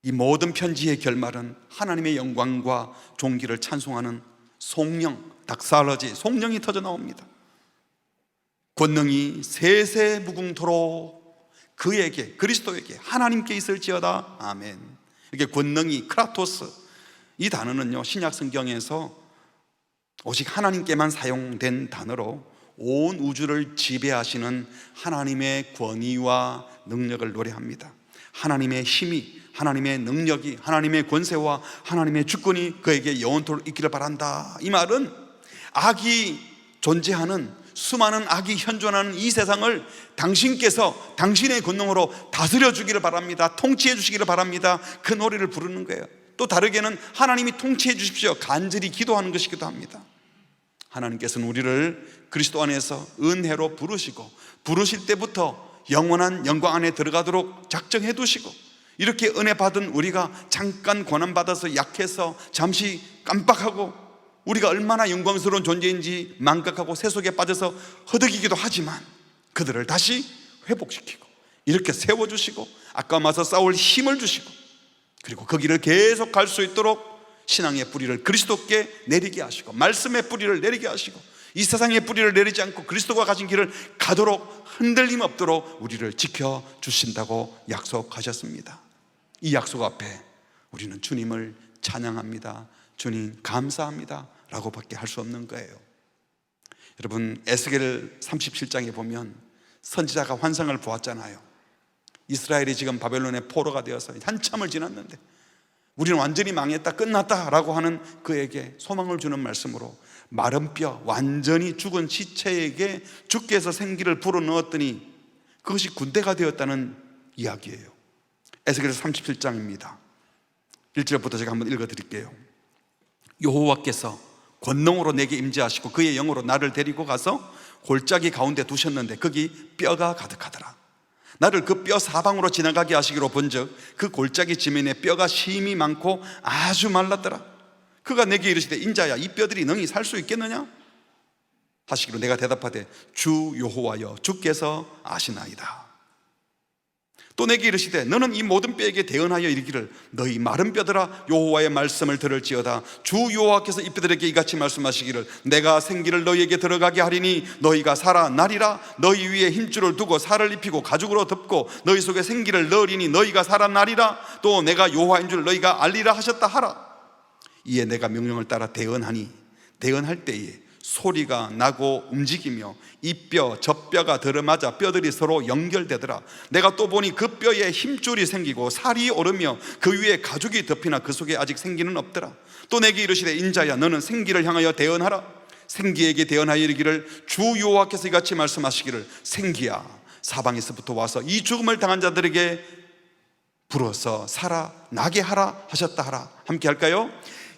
이 모든 편지의 결말은 하나님의 영광과 존귀를 찬송하는 송영, 닥살러지, 송영이 터져 나옵니다. 권능이 세세 무궁토록 그에게, 그리스도에게, 하나님께 있을지어다. 아멘. 이게 권능이, 크라토스, 이 단어는요 신약 성경에서 오직 하나님께만 사용된 단어로 온 우주를 지배하시는 하나님의 권위와 능력을 노래합니다. 하나님의 힘이, 하나님의 능력이, 하나님의 권세와 하나님의 주권이 그에게 영원토록 있기를 바란다. 이 말은 악이 존재하는, 수많은 악이 현존하는 이 세상을 당신께서 당신의 권능으로 다스려 주기를 바랍니다. 통치해 주시기를 바랍니다. 그 노래를 부르는 거예요. 또 다르게는 하나님이 통치해 주십시오, 간절히 기도하는 것이기도 합니다. 하나님께서는 우리를 그리스도 안에서 은혜로 부르시고 부르실 때부터 영원한 영광 안에 들어가도록 작정해 두시고, 이렇게 은혜 받은 우리가 잠깐 고난받아서 약해서 잠시 깜빡하고 우리가 얼마나 영광스러운 존재인지 망각하고 세속에 빠져서 허덕이기도 하지만 그들을 다시 회복시키고 이렇게 세워주시고 아까 맞서 싸울 힘을 주시고, 그리고 그 길을 계속 갈 수 있도록 신앙의 뿌리를 그리스도께 내리게 하시고 말씀의 뿌리를 내리게 하시고 이 세상의 뿌리를 내리지 않고 그리스도가 가신 길을 가도록 흔들림 없도록 우리를 지켜주신다고 약속하셨습니다. 이 약속 앞에 우리는 주님을 찬양합니다. 주님 감사합니다 라고 밖에 할 수 없는 거예요. 여러분, 에스겔 37장에 보면 선지자가 환상을 보았잖아요. 이스라엘이 지금 바벨론의 포로가 되어서 한참을 지났는데 우리는 완전히 망했다, 끝났다 라고 하는 그에게 소망을 주는 말씀으로 마른 뼈, 완전히 죽은 시체에게 주께서 생기를 불어넣었더니 그것이 군대가 되었다는 이야기예요. 에스겔 37장입니다 1절부터 제가 한번 읽어드릴게요. 여호와께서 권능으로 내게 임재하시고 그의 영으로 나를 데리고 가서 골짜기 가운데 두셨는데 거기 뼈가 가득하더라. 나를 그 뼈 사방으로 지나가게 하시기로 본즉 그 골짜기 지면에 뼈가 심이 많고 아주 말랐더라. 그가 내게 이르시되 인자야, 이 뼈들이 능히 살 수 있겠느냐 하시기로 내가 대답하되 주 여호와여 주께서 아시나이다. 또 내게 이르시되 너는 이 모든 뼈에게 대언하여 이르기를 너희 마른 뼈들아 여호와의 말씀을 들을지어다. 주 여호와께서 이 뼈들에게 이같이 말씀하시기를 내가 생기를 너희에게 들어가게 하리니 너희가 살아나리라. 너희 위에 힘줄을 두고 살을 입히고 가죽으로 덮고 너희 속에 생기를 넣으리니 너희가 살아나리라. 또 내가 여호와인 줄 너희가 알리라 하셨다 하라. 이에 내가 명령을 따라 대언하니 대언할 때에 소리가 나고 움직이며 이 뼈 저 뼈가 들어맞아 뼈들이 서로 연결되더라. 내가 또 보니 그 뼈에 힘줄이 생기고 살이 오르며 그 위에 가죽이 덮이나 그 속에 아직 생기는 없더라. 또 내게 이르시되 인자야, 너는 생기를 향하여 대언하라. 생기에게 대언하여 이르기를 주 여호와께서 이같이 말씀하시기를 생기야, 사방에서부터 와서 이 죽음을 당한 자들에게 불어서 살아나게 하라 하셨다 하라. 함께 할까요?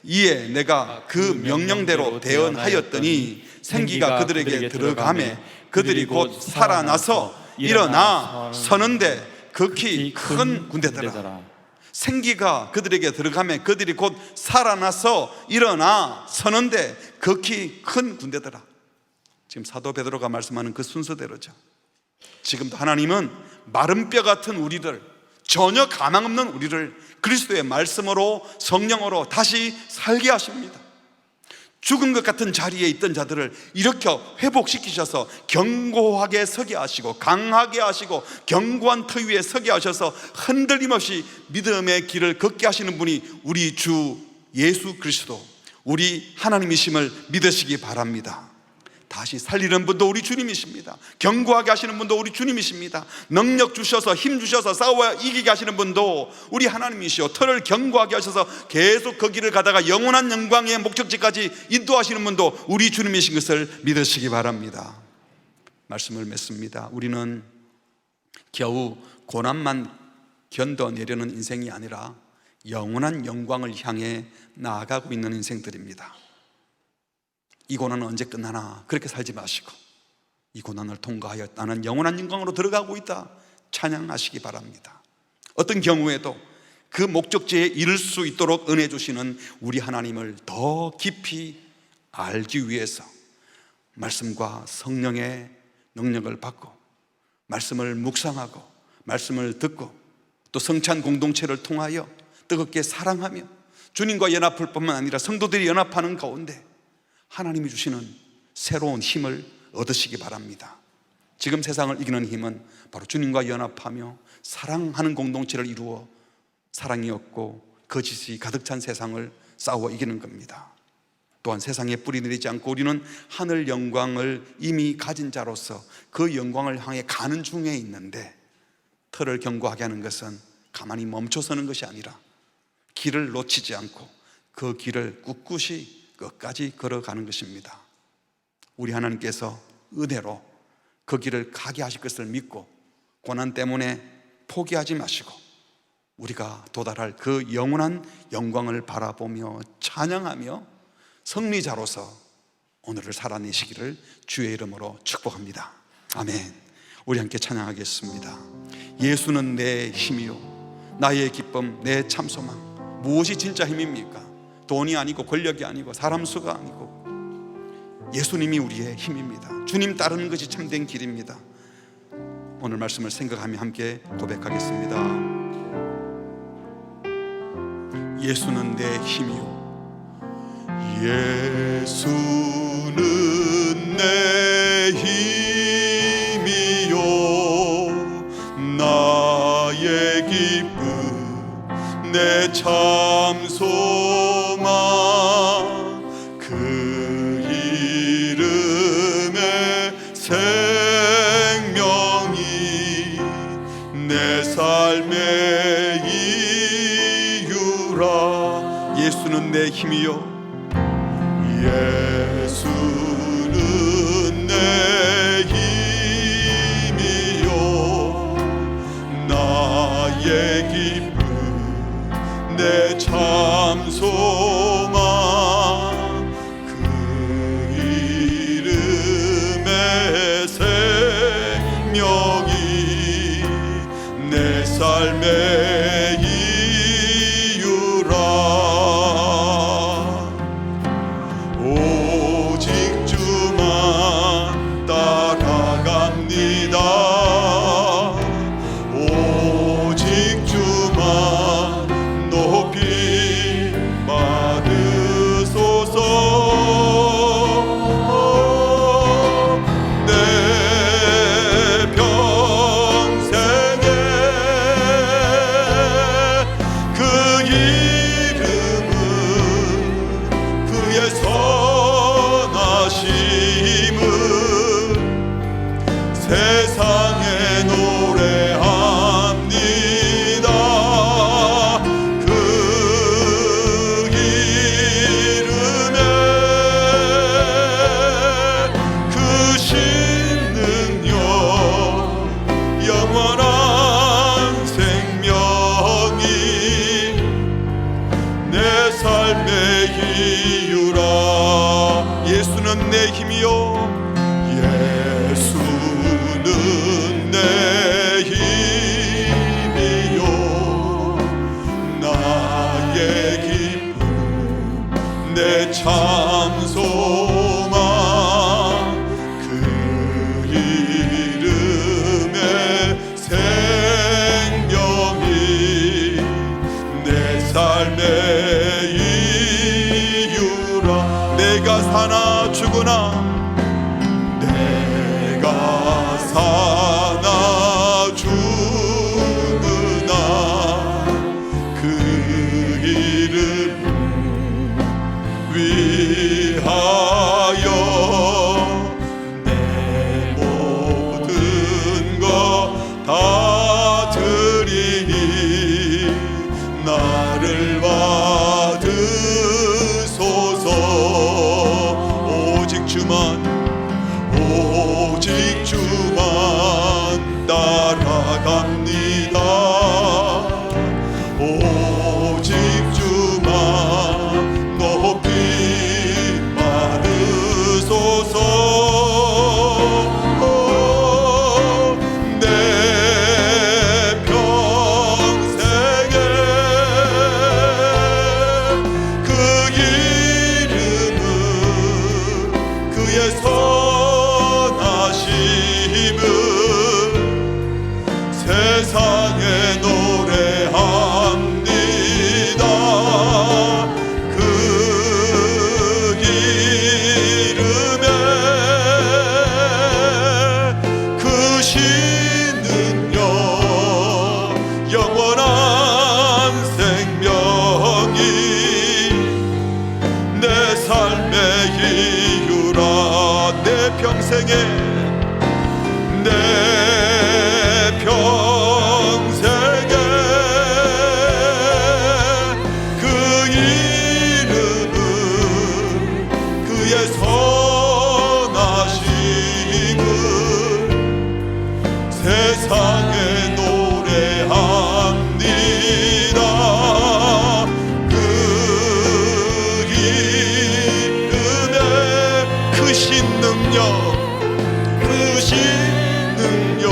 이에 내가 그 명령대로 대언하였더니 생기가 그들에게 들어가매 그들이 곧 살아나서 일어나 서는데 극히 큰 군대더라. 생기가 그들에게 들어가매 그들이 곧 살아나서 일어나 서는데 극히 큰 군대더라. 지금 사도 베드로가 말씀하는 그 순서대로죠. 지금도 하나님은 마른 뼈 같은 우리들, 전혀 가망 없는 우리를 그리스도의 말씀으로 성령으로 다시 살게 하십니다. 죽은 것 같은 자리에 있던 자들을 일으켜 회복시키셔서 견고하게 서게 하시고 강하게 하시고 견고한 터 위에 서게 하셔서 흔들림 없이 믿음의 길을 걷게 하시는 분이 우리 주 예수 그리스도, 우리 하나님이심을 믿으시기 바랍니다. 다시 살리는 분도 우리 주님이십니다. 견고하게 하시는 분도 우리 주님이십니다. 능력 주셔서 힘 주셔서 싸워 이기게 하시는 분도 우리 하나님이시오. 털을 견고하게 하셔서 계속 그 길을 가다가 영원한 영광의 목적지까지 인도하시는 분도 우리 주님이신 것을 믿으시기 바랍니다. 말씀을 맺습니다. 우리는 겨우 고난만 견뎌내려는 인생이 아니라 영원한 영광을 향해 나아가고 있는 인생들입니다. 이 고난은 언제 끝나나 그렇게 살지 마시고 이 고난을 통과하여 나는 영원한 영광으로 들어가고 있다 찬양하시기 바랍니다. 어떤 경우에도 그 목적지에 이를 수 있도록 은혜 주시는 우리 하나님을 더 깊이 알기 위해서 말씀과 성령의 능력을 받고 말씀을 묵상하고 말씀을 듣고 또 성찬 공동체를 통하여 뜨겁게 사랑하며 주님과 연합할 뿐만 아니라 성도들이 연합하는 가운데 하나님이 주시는 새로운 힘을 얻으시기 바랍니다. 지금 세상을 이기는 힘은 바로 주님과 연합하며 사랑하는 공동체를 이루어 사랑이 없고 거짓이 가득 찬 세상을 싸워 이기는 겁니다. 또한 세상에 뿌리 내리지 않고 우리는 하늘 영광을 이미 가진 자로서 그 영광을 향해 가는 중에 있는데, 털을 견고하게 하는 것은 가만히 멈춰서는 것이 아니라 길을 놓치지 않고 그 길을 꿋꿋이 끝까지 걸어가는 것입니다. 우리 하나님께서 은혜로 그 길을 가게 하실 것을 믿고 고난 때문에 포기하지 마시고 우리가 도달할 그 영원한 영광을 바라보며 찬양하며 승리자로서 오늘을 살아내시기를 주의 이름으로 축복합니다. 아멘. 우리 함께 찬양하겠습니다. 예수는 내 힘이요 나의 기쁨 내 참소망. 무엇이 진짜 힘입니까? 돈이 아니고 권력이 아니고 사람 수가 아니고 예수님이 우리의 힘입니다. 주님 따르는 것이 참된 길입니다. 오늘 말씀을 생각하며 함께 고백하겠습니다. 예수는 내 힘이요 예수는 내 힘이요 나의 기쁨 내 참소망 그 이름에 생명이 내 삶의 이유라. 예수는 내 힘이요 예수는 내 힘이요 나의 기쁨 내 참소망 그 이름의 생명이 내 삶의 이유라. 오직 주만 따라갑니다. 오직 주만 높이 받으소서. 내 평생에 그 이름은 그의 선하심은 세상에 노래합니다. 그 이름에 그 신능력 영원한 생명이 내 삶의 이유라. 예수는 내 힘이요 예수는 내 힘이요 나의 기쁨 내 참소망 그 이름의 생명이 내 삶의 이유라. 내가 사나 죽으나 내가 사나 죽으나 그 이름 위하여 오직 주만 따라갑니다. 오직 주만 높이 받으소서. 내 평생에 그 이름은 그의 선하심은 세상에 노래합니다. 그 이름에 그 신은요 영원한 생명이 내 삶의 이유라. 내 평생에 내 평생에 그 이름은 그의 선하심은 세상에 노래합니다. 그 이름에 크신 능력, 크신 능력,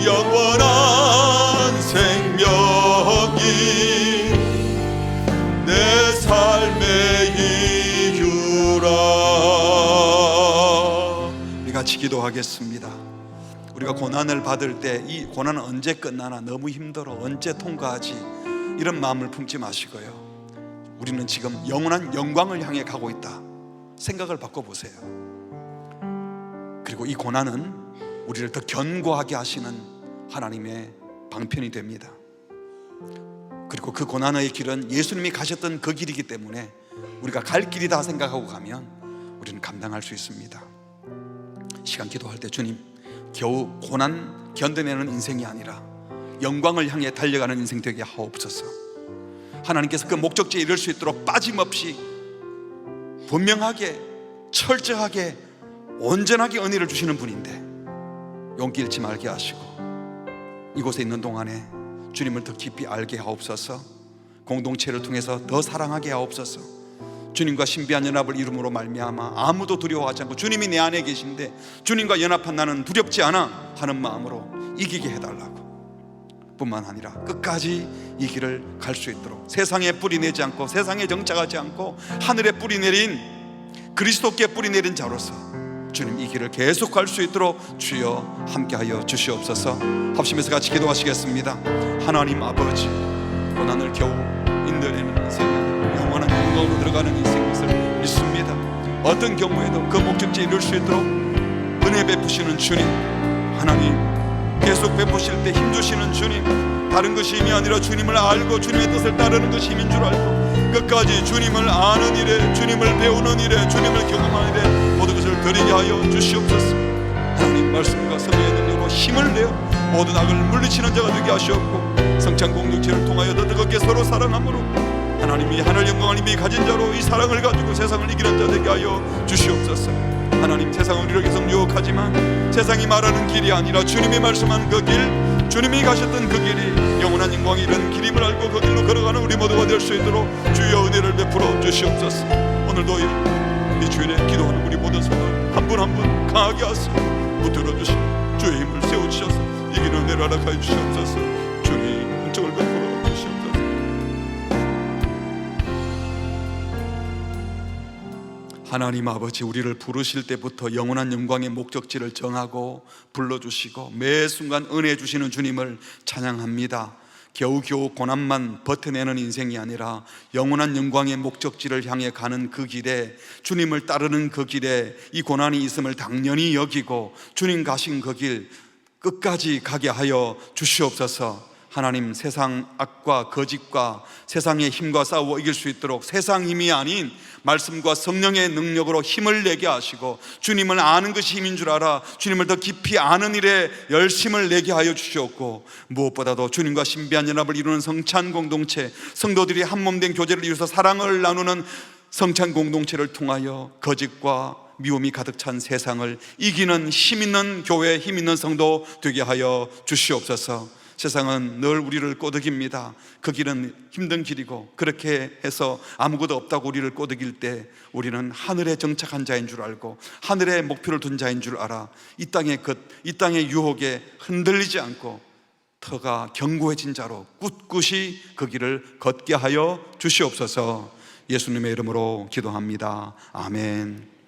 영원한 생명이 내 삶의 이유라. 우리 같이 기도하겠습니다. 우리가 고난을 받을 때 이 고난은 언제 끝나나, 너무 힘들어, 언제 통과하지, 이런 마음을 품지 마시고요, 우리는 지금 영원한 영광을 향해 가고 있다 생각을 바꿔보세요. 그리고 이 고난은 우리를 더 견고하게 하시는 하나님의 방편이 됩니다. 그리고 그 고난의 길은 예수님이 가셨던 그 길이기 때문에 우리가 갈 길이다 생각하고 가면 우리는 감당할 수 있습니다. 시간 기도할 때, 주님, 겨우 고난 견뎌내는 인생이 아니라 영광을 향해 달려가는 인생 되게 하옵소서. 하나님께서 그 목적지에 이를 수 있도록 빠짐없이 분명하게, 철저하게, 온전하게 은혜를 주시는 분인데 용기 잃지 말게 하시고 이곳에 있는 동안에 주님을 더 깊이 알게 하옵소서. 공동체를 통해서 더 사랑하게 하옵소서. 주님과 신비한 연합을 이름으로 말미암아 아무도 두려워하지 않고 주님이 내 안에 계신데 주님과 연합한 나는 두렵지 않아 하는 마음으로 이기게 해달라고, 뿐만 아니라 끝까지 이 길을 갈 수 있도록 세상에 뿌리 내지 않고 세상에 정착하지 않고 하늘에 뿌리 내린, 그리스도께 뿌리 내린 자로서 주님 이 길을 계속 갈 수 있도록 주여 함께하여 주시옵소서. 합심해서 같이 기도하시겠습니다. 하나님 아버지, 고난을 겨우 인내내는 인생이 영원한 영광으로 들어가는 인생인 것을 믿습니다. 어떤 경우에도 그 목적지에 이룰 수 있도록 은혜 베푸시는 주님, 하나님 계속 베푸실 때 힘주시는 주님, 다른 것이 힘이 아니라 주님을 알고 주님의 뜻을 따르는 것이 힘인 줄 알고 끝까지 주님을 아는 일에, 주님을 배우는 일에, 주님을 경험하는 일에 모든 것을 드리게 하여 주시옵소서. 하나님 말씀과 성령의 능력으로 힘을 내어 모든 악을 물리치는 자가 되게 하시옵고 성찬 공동체를 통하여 더 뜨겁게 서로 사랑함으로 하나님이 하늘 영광을 이미 가진 자로 이 사랑을 가지고 세상을 이기는 자 되게 하여 주시옵소서. 하나님, 세상은 우리를 계속 유혹하지만 세상이 말하는 길이 아니라 주님이 말씀한 그 길, 주님이 가셨던 그 길이 영원한 영광이 이른 길임을 알고 그 길로 걸어가는 우리 모두가 될 수 있도록 주여 은혜를 베풀어 주시옵소서. 오늘도 이 주일에 기도하는 우리 모든 성도를 한 분 한 분 강하게 하시고 붙들어 주시고 주의 힘을 세워주셔서 이기는 은혜를 허락하여 주시옵소서. 주님 은총을 베풀어 주시옵소서. 하나님 아버지, 우리를 부르실 때부터 영원한 영광의 목적지를 정하고 불러주시고 매 순간 은혜 주시는 주님을 찬양합니다. 겨우겨우 고난만 버텨내는 인생이 아니라 영원한 영광의 목적지를 향해 가는 그 길에, 주님을 따르는 그 길에 이 고난이 있음을 당연히 여기고 주님 가신 그 길 끝까지 가게 하여 주시옵소서. 하나님, 세상 악과 거짓과 세상의 힘과 싸워 이길 수 있도록 세상 힘이 아닌 말씀과 성령의 능력으로 힘을 내게 하시고 주님을 아는 것이 힘인 줄 알아 주님을 더 깊이 아는 일에 열심을 내게 하여 주시옵고, 무엇보다도 주님과 신비한 연합을 이루는 성찬 공동체, 성도들이 한 몸 된 교제를 이루어서 사랑을 나누는 성찬 공동체를 통하여 거짓과 미움이 가득 찬 세상을 이기는 힘 있는 교회, 힘 있는 성도 되게 하여 주시옵소서. 세상은 늘 우리를 꼬드깁니다. 그 길은 힘든 길이고, 그렇게 해서 아무것도 없다고 우리를 꼬드길 때 우리는 하늘에 정착한 자인 줄 알고 하늘에 목표를 둔 자인 줄 알아 이 땅의 유혹에 흔들리지 않고 터가 견고해진 자로 꿋꿋이 그 길을 걷게 하여 주시옵소서. 예수님의 이름으로 기도합니다. 아멘.